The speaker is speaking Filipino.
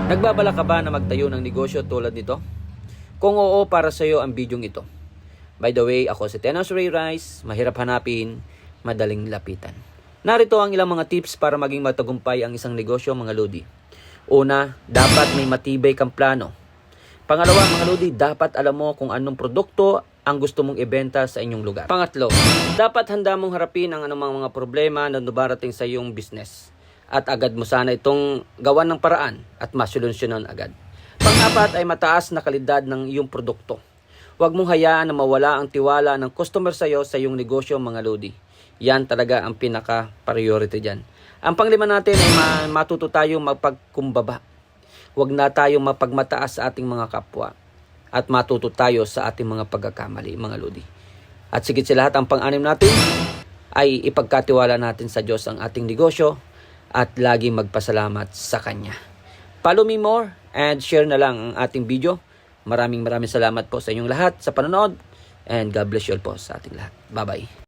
Nagbabala ka ba na magtayo ng negosyo tulad nito? Kung oo, para sa iyo ang bidyong ito. By the way, ako si Tenos Ray Rice, mahirap hanapin, madaling lapitan. Narito ang ilang mga tips para maging matagumpay ang isang negosyo, mga lodi. Una, dapat may matibay kang plano. Pangalawa, mga lodi, dapat alam mo kung anong produkto ang gusto mong ibenta sa inyong lugar. Pangatlo, dapat handa mong harapin ang anumang mga problema na dumarating sa iyong business. At agad mo sana itong gawan ng paraan at masolusyonan agad. Pang-apat ay mataas na kalidad ng iyong produkto. Huwag mong hayaan na mawala ang tiwala ng customer sa iyo sa iyong negosyo, mga lodi. Yan talaga ang pinaka-priority dyan. Ang panglima natin ay matuto tayong mapagkumbaba. Huwag na tayong mapagmataas sa ating mga kapwa. At matuto tayo sa ating mga pagkakamali, mga lodi. At sigit sa lahat, ang pang-anim natin ay ipagkatiwala natin sa Diyos ang ating negosyo at lagi magpasalamat sa Kanya. Follow me more and share na lang ang ating video. Maraming salamat po sa inyong lahat sa panonood and God bless you all po sa ating lahat. Bye-bye.